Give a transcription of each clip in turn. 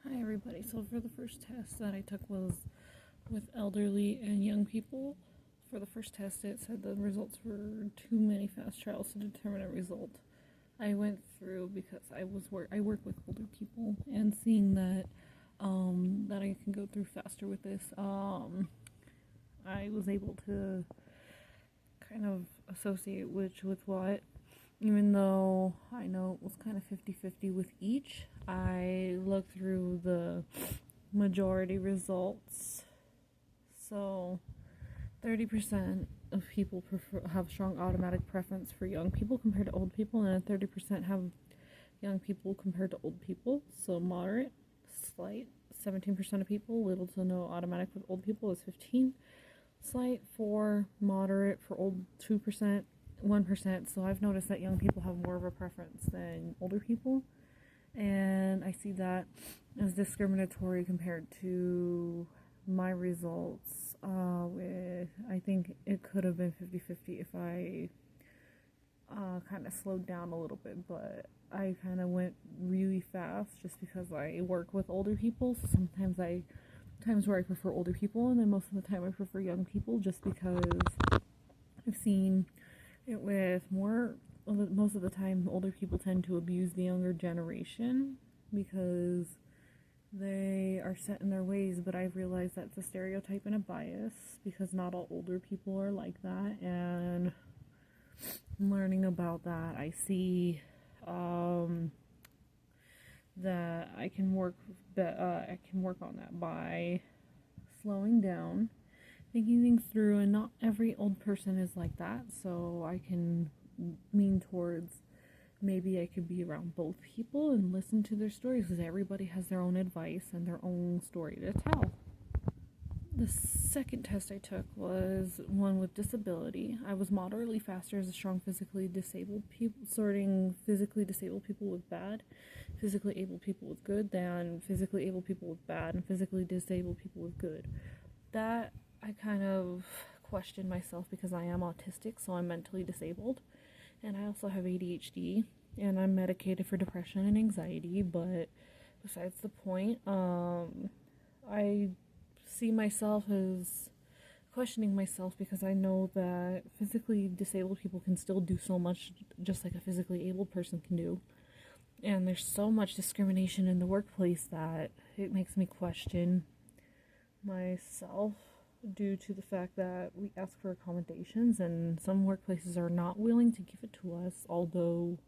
Hi everybody. So for the first test that I took was with elderly and young people. For the first test it said the results were too many fast trials to determine a result. I went through because I work with older people, and seeing that I can go through faster with this, I was able to kind of associate which with what. Even though I know it was kind of 50-50 with each, I looked through the majority results. So 30% of people have strong automatic preference for young people compared to old people, and 30% have young people compared to old people. So moderate, slight, 17% of people, little to no automatic with old people is 15. Slight for moderate for old 2%, 1%. So I've noticed that young people have more of a preference than older people, and I see that as discriminatory compared to my results. I think it could have been 50-50 if I kind of slowed down a little bit, but I kind of went really fast just because I work with older people. So times where I prefer older people, and then most of the time I prefer young people, just because I've seen it with most of the time older people tend to abuse the younger generation because they are set in their ways. But I've realized that's a stereotype and a bias, because not all older people are like that. And learning about that, I see that I can work on that by slowing down, thinking things through, and not every old person is like that. So I can lean towards maybe I could be around both people and listen to their stories, because everybody has their own advice and their own story to tell. The second test I took was one with disability. I was moderately faster as a strong physically disabled people, sorting physically disabled people with bad, physically able people with good, than physically able people with bad, and physically disabled people with good. That I kind of questioned myself, because I am autistic, so I'm mentally disabled, and I also have ADHD, and I'm medicated for depression and anxiety. But besides the point, I see myself as questioning myself, because I know that physically disabled people can still do so much just like a physically able person can do. And there's so much discrimination in the workplace that it makes me question myself, due to the fact that we ask for accommodations and some workplaces are not willing to give it to us, although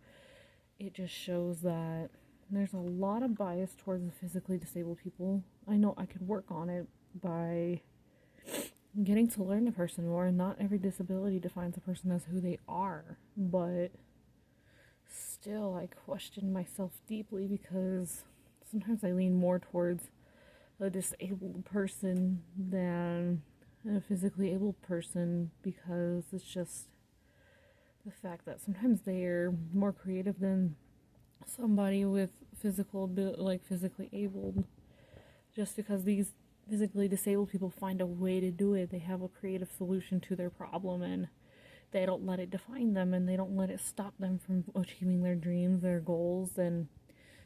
it just shows that there's a lot of bias towards the physically disabled people. I know I could work on it by getting to learn a person more, and not every disability defines a person as who they are, but still I question myself deeply, because sometimes I lean more towards a disabled person than a physically able person, because it's just the fact that sometimes they're more creative than somebody with physically abled, just because these physically disabled people find a way to do it. They have a creative solution to their problem, and they don't let it define them, and they don't let it stop them from achieving their dreams, their goals. And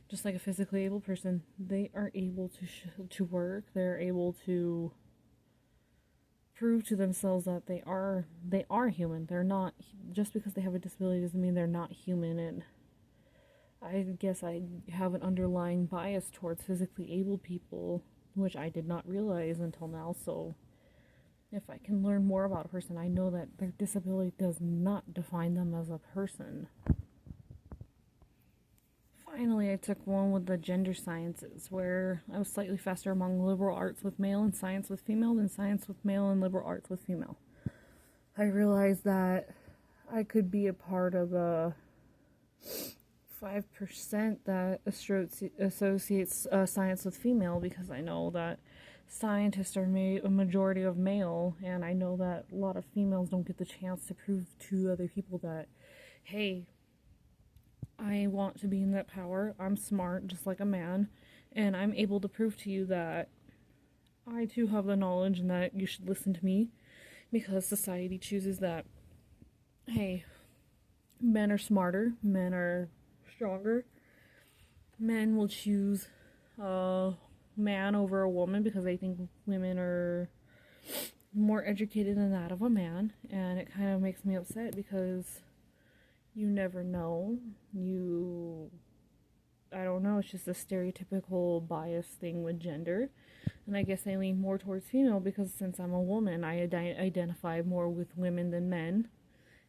just like a physically able person, they are able to work. They're able to prove to themselves that they are human. They're not, just because they have a disability doesn't mean they're not human. And I guess I have an underlying bias towards physically able people, which I did not realize until now. So if I can learn more about a person, I know that their disability does not define them as a person. Finally, I took one with the gender sciences, where I was slightly faster among liberal arts with male and science with female than science with male and liberal arts with female. I realized that I could be a part of a 5% that associates science with female, because I know that scientists are a majority of male, and I know that a lot of females don't get the chance to prove to other people that, hey, I want to be in that power, I'm smart just like a man, and I'm able to prove to you that I too have the knowledge and that you should listen to me, because society chooses that, hey, men are smarter, men are stronger, men will choose a man over a woman because they think women are more educated than that of a man, and it kind of makes me upset because you never know. I don't know, it's just a stereotypical bias thing with gender. And I guess I lean more towards female because since I'm a woman, I identify more with women than men.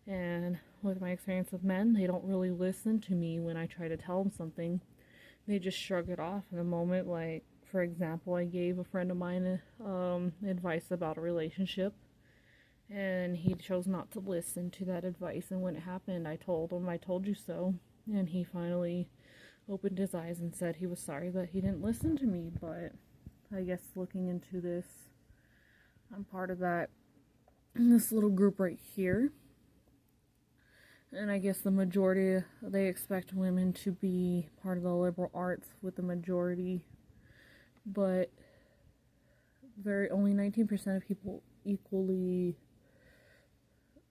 And with my experience with men, they don't really listen to me when I try to tell them something. They just shrug it off in a moment. Like, for example, I gave a friend of mine advice about a relationship, and he chose not to listen to that advice. And when it happened, I told him, I told you so. And he finally opened his eyes and said he was sorry that he didn't listen to me. But I guess looking into this, I'm part of this little group right here. And I guess the majority, they expect women to be part of the liberal arts with the majority, but only 19% of people equally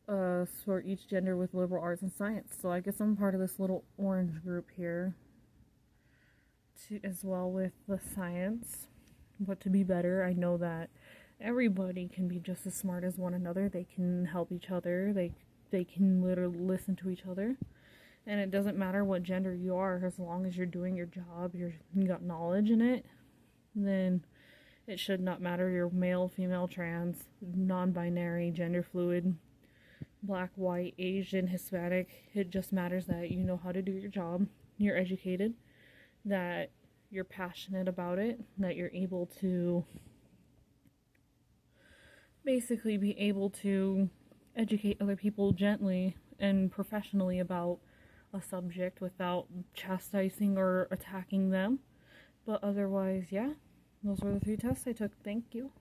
sort each gender with liberal arts and science. So I guess I'm part of this little orange group here, as well with the science. But to be better, I know that everybody can be just as smart as one another. They can help each other. They can literally listen to each other. And it doesn't matter what gender you are, as long as you're doing your job, you got knowledge in it, then it should not matter. You're male, female, trans, non-binary, gender fluid, black, white, Asian, Hispanic. It just matters that you know how to do your job, you're educated, that you're passionate about it, that you're able to basically be able to educate other people gently and professionally about a subject without chastising or attacking them. But otherwise, yeah, those were the 3 tests I took. Thank you.